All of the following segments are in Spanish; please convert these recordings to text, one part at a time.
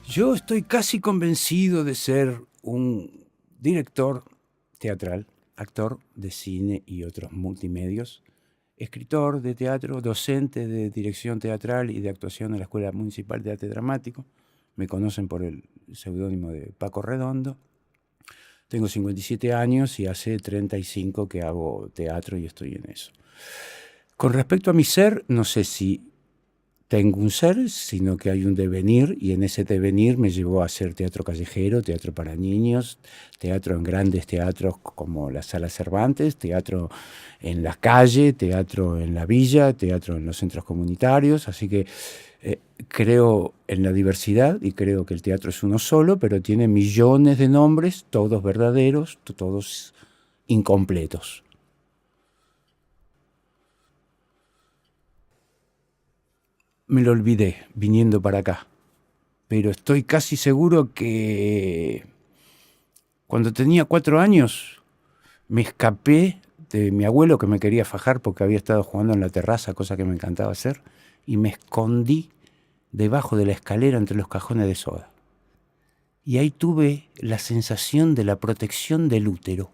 Yo estoy casi convencido de ser un director teatral, actor de cine y otros multimedios, escritor de teatro, docente de dirección teatral y de actuación en la Escuela Municipal de Arte Dramático. Me conocen por el seudónimo de Paco Redondo. Tengo 57 años y hace 35 que hago teatro y estoy en eso. Con respecto a mi ser, no sé si tengo un ser, sino que hay un devenir, y en ese devenir me llevó a hacer teatro callejero, teatro para niños, teatro en grandes teatros como la Sala Cervantes, teatro en la calle, teatro en la villa, teatro en los centros comunitarios, así que creo en la diversidad y creo que el teatro es uno solo, pero tiene millones de nombres, todos verdaderos, todos incompletos. Me lo olvidé viniendo para acá, pero estoy casi seguro que cuando tenía 4 años me escapé de mi abuelo que me quería fajar porque había estado jugando en la terraza, cosa que me encantaba hacer, y me escondí debajo de la escalera entre los cajones de soda. Y ahí tuve la sensación de la protección del útero.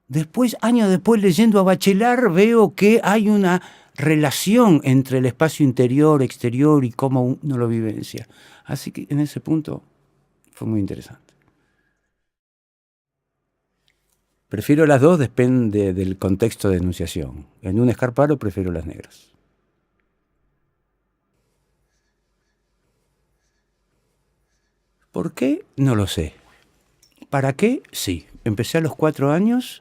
Después, años después, leyendo a Bachelard, veo que hay una relación entre el espacio interior, exterior y cómo uno lo vivencia. Así que en ese punto fue muy interesante. Prefiero las dos, depende del contexto de enunciación. En un escarparo prefiero las negras. ¿Por qué? No lo sé. ¿Para qué? Sí. Empecé a los 4 años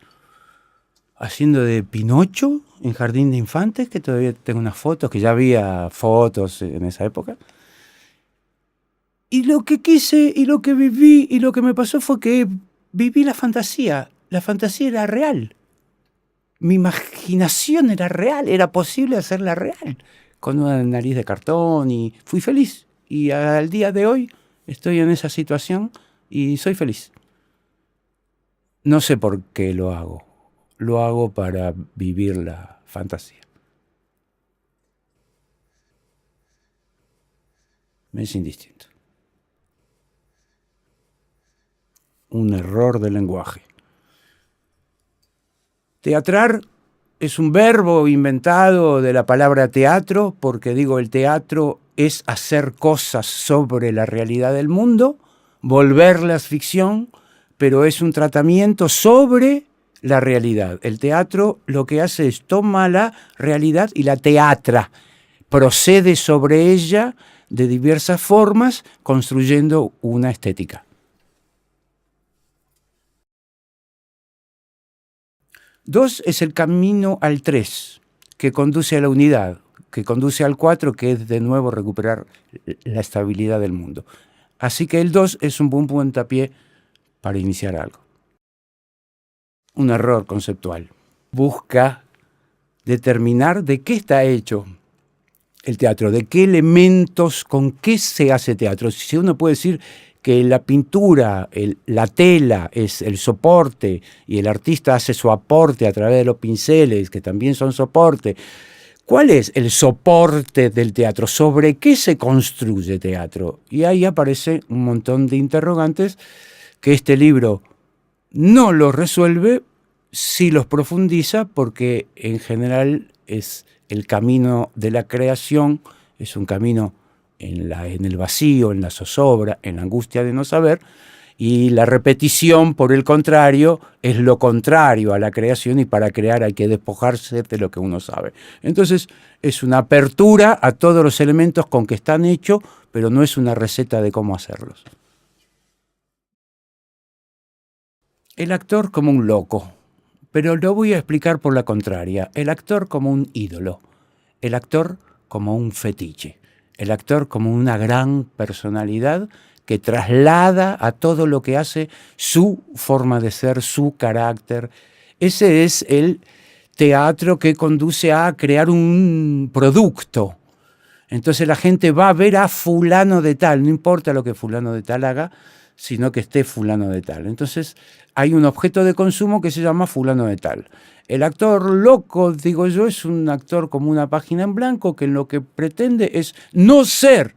haciendo de Pinocho en Jardín de Infantes, que todavía tengo unas fotos, que ya había fotos en esa época. Y lo que quise, y lo que viví, y lo que me pasó fue que viví la fantasía. La fantasía era real. Mi imaginación era real, era posible hacerla real. Con una nariz de cartón y fui feliz. Y al día de hoy estoy en esa situación y soy feliz. No sé por qué lo hago. Lo hago para vivir la fantasía. Me es indistinto. Un error de lenguaje. Teatrar es un verbo inventado de la palabra teatro, porque digo, el teatro es hacer cosas sobre la realidad del mundo, volverlas ficción, pero es un tratamiento sobre la realidad. El teatro lo que hace es toma la realidad y la teatra, procede sobre ella de diversas formas, construyendo una estética. 2 es el camino al 3, que conduce a la unidad, que conduce al 4, que es de nuevo recuperar la estabilidad del mundo. Así que el 2 es un buen puntapié para iniciar algo. Un error conceptual. Busca determinar de qué está hecho el teatro, de qué elementos, con qué se hace teatro. Si uno puede decir que la pintura, la tela es el soporte y el artista hace su aporte a través de los pinceles, que también son soporte. ¿Cuál es el soporte del teatro? ¿Sobre qué se construye teatro? Y ahí aparece un montón de interrogantes que este libro no los resuelve, sí los profundiza, porque en general es el camino de la creación, es un camino en el vacío, en la zozobra, en la angustia de no saber, y la repetición, por el contrario, es lo contrario a la creación, y para crear hay que despojarse de lo que uno sabe. Entonces es una apertura a todos los elementos con que están hechos, pero no es una receta de cómo hacerlos. El actor como un loco, pero lo voy a explicar por la contraria. El actor como un ídolo, el actor como un fetiche, el actor como una gran personalidad que traslada a todo lo que hace su forma de ser, su carácter. Ese es el teatro que conduce a crear un producto. Entonces la gente va a ver a fulano de tal, no importa lo que fulano de tal haga, sino que esté fulano de tal. Entonces hay un objeto de consumo que se llama fulano de tal. El actor loco, digo yo, es un actor como una página en blanco que en lo que pretende es no ser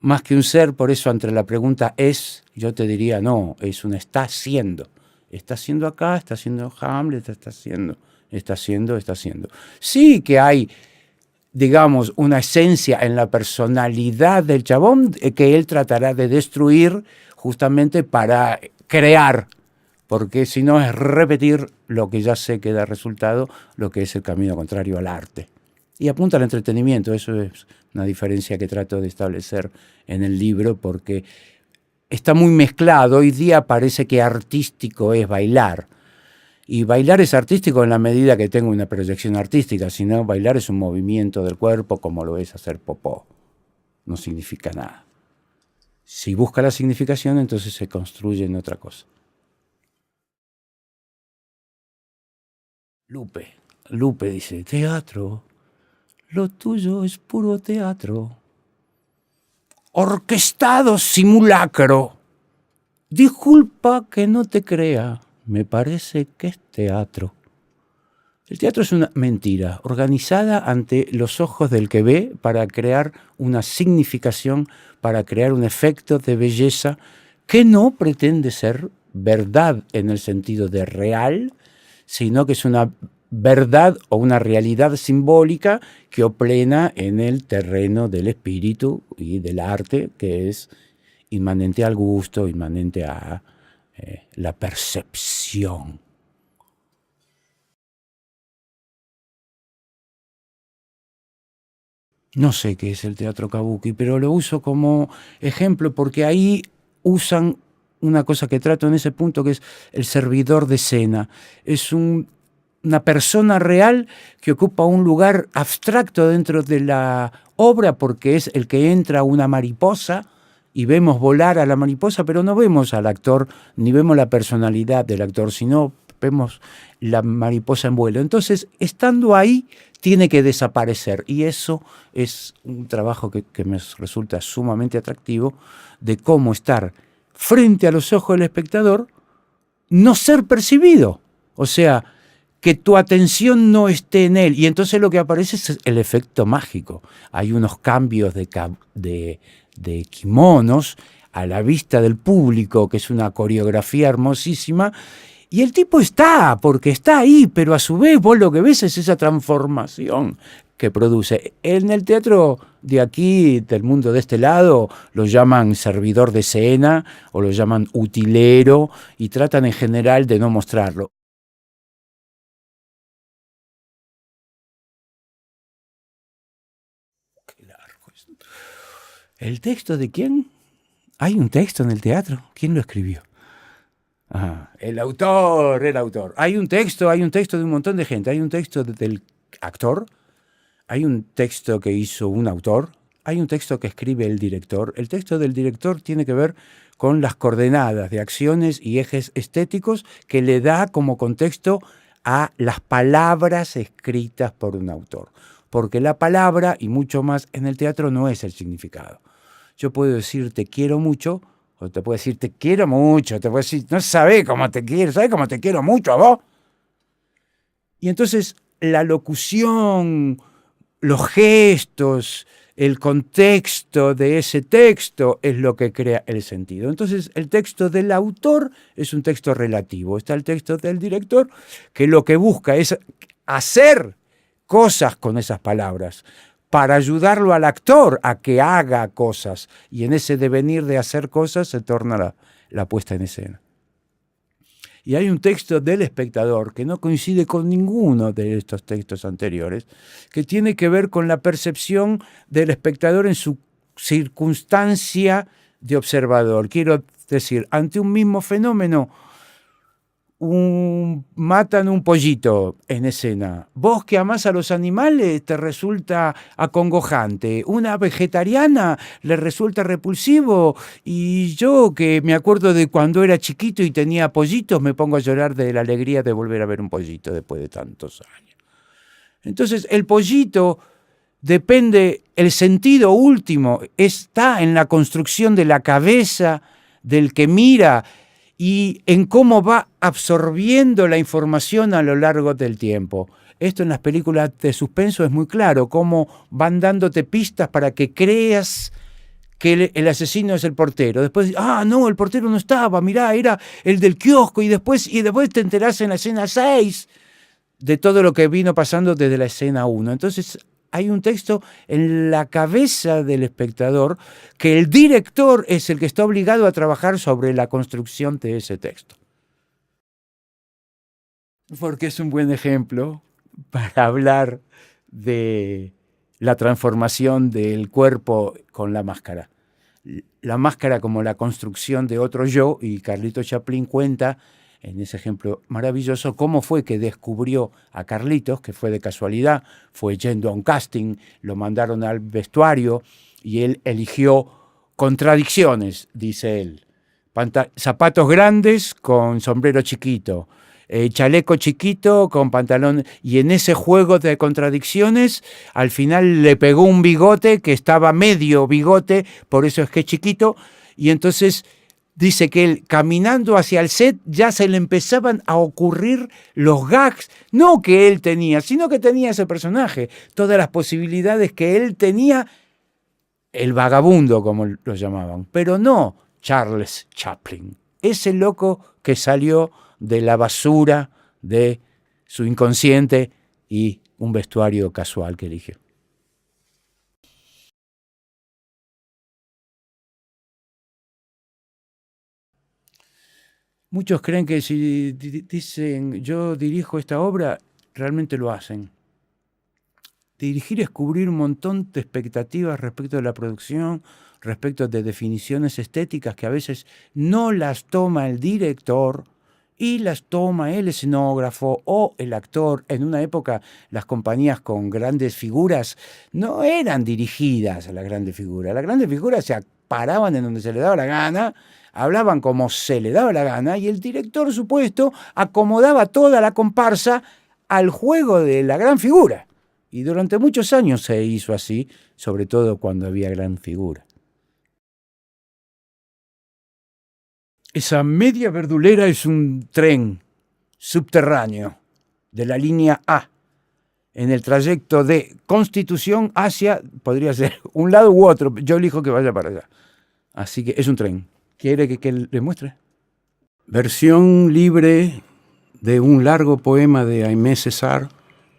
más que un ser, por eso ante la pregunta ¿es? Yo te diría no, es un está haciendo. Está haciendo acá, está haciendo Hamlet, está haciendo. Sí que hay, digamos, una esencia en la personalidad del chabón que él tratará de destruir justamente para crear, porque si no es repetir lo que ya sé que da resultado, lo que es el camino contrario al arte. Y apunta al entretenimiento, eso es una diferencia que trato de establecer en el libro, porque está muy mezclado. Hoy día parece que artístico es bailar. Y bailar es artístico en la medida que tengo una proyección artística, si no, bailar es un movimiento del cuerpo como lo es hacer popó. No significa nada. Si busca la significación, entonces se construye en otra cosa. Lupe dice, teatro, lo tuyo es puro teatro. Orquestado simulacro. Disculpa que no te crea, me parece que es teatro. El teatro es una mentira organizada ante los ojos del que ve para crear una significación, para crear un efecto de belleza que no pretende ser verdad en el sentido de real, sino que es una verdad o una realidad simbólica que oplena en el terreno del espíritu y del arte, que es inmanente al gusto, inmanente a la percepción. No sé qué es el teatro kabuki, pero lo uso como ejemplo porque ahí usan una cosa que trato en ese punto, que es el servidor de escena. Es una persona real que ocupa un lugar abstracto dentro de la obra porque es el que entra a una mariposa y vemos volar a la mariposa, pero no vemos al actor ni vemos la personalidad del actor, sino vemos la mariposa en vuelo. Entonces, estando ahí, tiene que desaparecer. Y eso es un trabajo que me resulta sumamente atractivo, de cómo estar frente a los ojos del espectador, no ser percibido. O sea, que tu atención no esté en él. Y entonces lo que aparece es el efecto mágico. Hay unos cambios de kimonos a la vista del público, que es una coreografía hermosísima, y el tipo está, porque está ahí, pero a su vez vos lo que ves es esa transformación que produce. En el teatro de aquí, del mundo de este lado, lo llaman servidor de escena o lo llaman utilero y tratan en general de no mostrarlo. Qué largo es. ¿El texto de quién? ¿Hay un texto en el teatro? ¿Quién lo escribió? El autor. Hay un texto de un montón de gente. Hay un texto del actor, hay un texto que hizo un autor, hay un texto que escribe el director. El texto del director tiene que ver con las coordenadas de acciones y ejes estéticos que le da como contexto a las palabras escritas por un autor. Porque la palabra, y mucho más en el teatro, no es el significado. Yo puedo decir te quiero mucho, o te puedo decir te quiero mucho, te puedo decir no sabés cómo te quiero, ¿sabés cómo te quiero mucho a vos? Y entonces la locución, los gestos, el contexto de ese texto es lo que crea el sentido. Entonces el texto del autor es un texto relativo. Está el texto del director, que lo que busca es hacer cosas con esas palabras para ayudarlo al actor a que haga cosas. Y en ese devenir de hacer cosas se torna la puesta en escena. Y hay un texto del espectador que no coincide con ninguno de estos textos anteriores, que tiene que ver con la percepción del espectador en su circunstancia de observador. Quiero decir, ante un mismo fenómeno, matan un pollito en escena. Vos que amás a los animales te resulta acongojante. Una vegetariana le resulta repulsivo. Y yo que me acuerdo de cuando era chiquito y tenía pollitos, me pongo a llorar de la alegría de volver a ver un pollito después de tantos años. Entonces el pollito depende, el sentido último está en la construcción de la cabeza del que mira y en cómo va absorbiendo la información a lo largo del tiempo. Esto en las películas de suspenso es muy claro, cómo van dándote pistas para que creas que el asesino es el portero. Después, no, el portero no estaba, mirá, era el del kiosco. Y después te enterás en la escena 6 de todo lo que vino pasando desde la escena 1. Entonces hay un texto en la cabeza del espectador que el director es el que está obligado a trabajar sobre la construcción de ese texto. Porque es un buen ejemplo para hablar de la transformación del cuerpo con la máscara. La máscara como la construcción de otro yo, y Carlitos Chaplin cuenta en ese ejemplo maravilloso cómo fue que descubrió a Carlitos, que fue de casualidad, fue yendo a un casting, lo mandaron al vestuario y él eligió contradicciones, dice él. Zapatos grandes con sombrero chiquito, chaleco chiquito con pantalón, y en ese juego de contradicciones al final le pegó un bigote que estaba medio bigote, por eso es que es chiquito, y entonces dice que él caminando hacia el set ya se le empezaban a ocurrir los gags, no que él tenía, sino que tenía ese personaje, todas las posibilidades que él tenía, el vagabundo como lo llamaban, pero no Charles Chaplin, ese loco que salió de la basura de su inconsciente y un vestuario casual que eligió. Muchos creen que si dicen yo dirijo esta obra, realmente lo hacen. Dirigir es cubrir un montón de expectativas respecto de la producción, respecto de definiciones estéticas que a veces no las toma el director y las toma el escenógrafo o el actor. En una época las compañías con grandes figuras no eran dirigidas a las grandes figuras. Las grandes figuras se paraban en donde se les daba la gana, hablaban como se le daba la gana y el director supuesto acomodaba toda la comparsa al juego de la gran figura. Y durante muchos años se hizo así, sobre todo cuando había gran figura. Esa media verdulera es un tren subterráneo de la línea A, en el trayecto de Constitución hacia, podría ser un lado u otro, yo elijo que vaya para allá. Así que es un tren. ¿Quiere que le muestre? Versión libre de un largo poema de Aimé Césaire,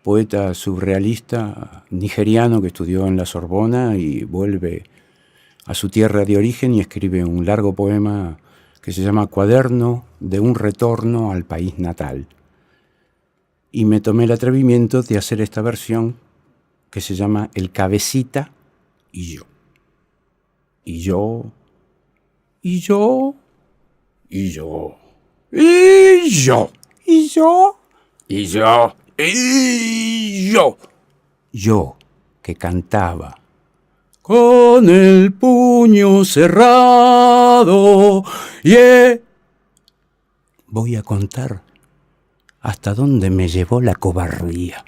poeta surrealista nigeriano que estudió en la Sorbona y vuelve a su tierra de origen y escribe un largo poema que se llama Cuaderno de un retorno al país natal. Y me tomé el atrevimiento de hacer esta versión que se llama El Cabecita y yo. Y yo, y yo, y yo, y yo, y yo, y yo, y yo. Yo que cantaba con el puño cerrado. Voy a contar hasta dónde me llevó la cobardía.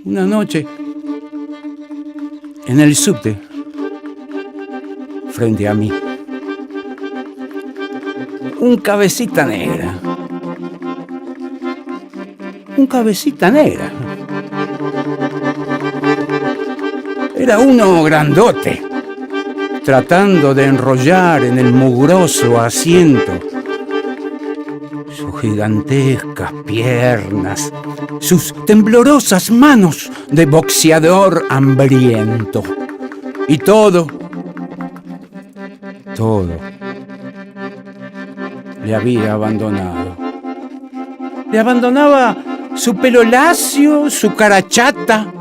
Una noche, en el subte, frente a mí, un cabecita negra. Un cabecita negra. Era uno grandote, tratando de enrollar en el mugroso asiento sus gigantescas piernas, sus temblorosas manos de boxeador hambriento. Y todo le había abandonado. Le abandonaba su pelo lacio, su cara chata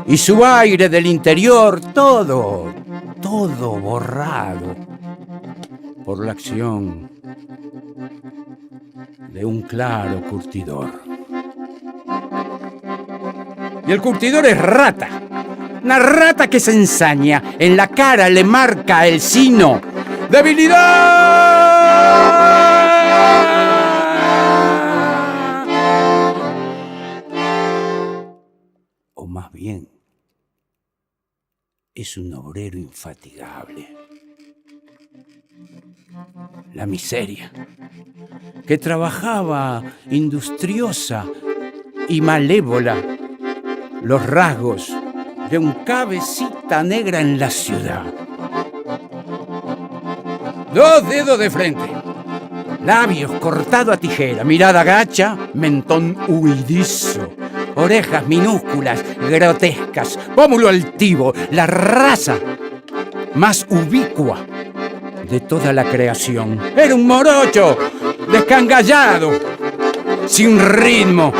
y su aire del interior, todo borrado por la acción de un claro curtidor. Y el curtidor es rata, una rata que se ensaña, en la cara le marca el sino. ¡Debilidad! O más bien, es un obrero infatigable. La miseria, que trabajaba industriosa y malévola, los rasgos de un cabecita negra en la ciudad. 2 dedos de frente, labios cortado a tijera, mirada gacha, mentón huidizo, orejas minúsculas, grotescas, pómulo altivo, la raza más ubicua de toda la creación. Era un morocho, descangallado, sin ritmo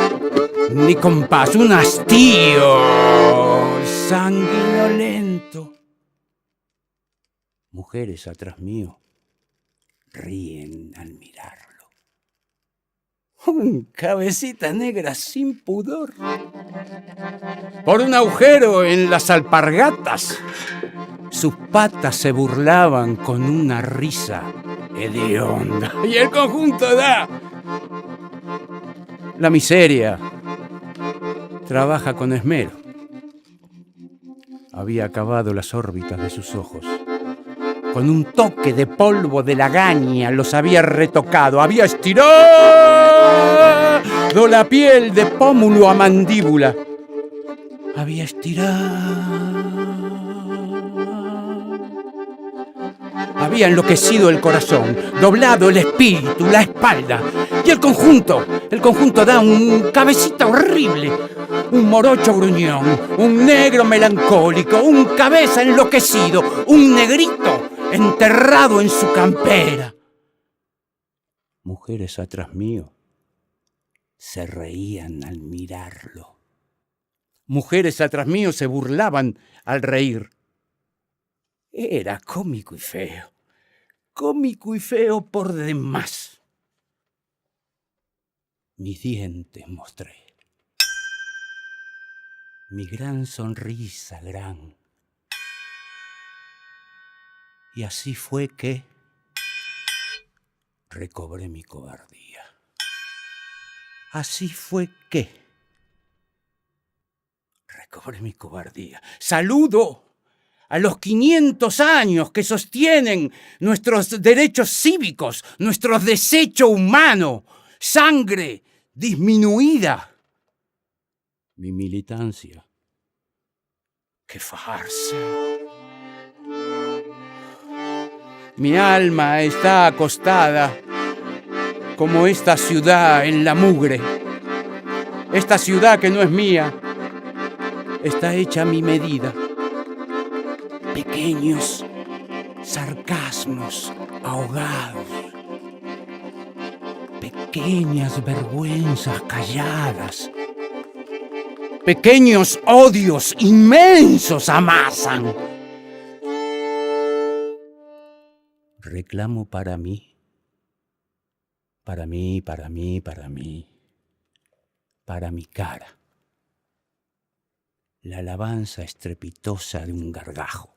ni compás, un hastío sanguinolento. Mujeres atrás mío ríen al mirarlo. Un cabecita negra sin pudor. Por un agujero en las alpargatas, sus patas se burlaban con una risa hedionda. Y el conjunto da. La miseria trabaja con esmero. Había acabado las órbitas de sus ojos. Con un toque de polvo de lagaña los había retocado. Había estirado la piel de pómulo a mandíbula. Había estirado. Había enloquecido el corazón, doblado el espíritu, la espalda. Y el conjunto da un cabecita horrible. Un morocho gruñón, un negro melancólico, un cabeza enloquecido, un negrito enterrado en su campera. Mujeres atrás mío se reían al mirarlo. Mujeres atrás mío se burlaban al reír. Era cómico y feo por demás. Mis dientes mostré, mi gran sonrisa gran. Y así fue que recobré mi cobardía. Así fue que recobré mi cobardía. Saludo a los 500 años que sostienen nuestros derechos cívicos, nuestro desecho humano, sangre disminuida. Mi militancia. ¡Qué farsa! Mi alma está acostada como esta ciudad en la mugre. Esta ciudad que no es mía está hecha a mi medida. Pequeños sarcasmos ahogados. Pequeñas vergüenzas calladas. Pequeños odios inmensos amasan. Reclamo para mí, para mi cara, la alabanza estrepitosa de un gargajo.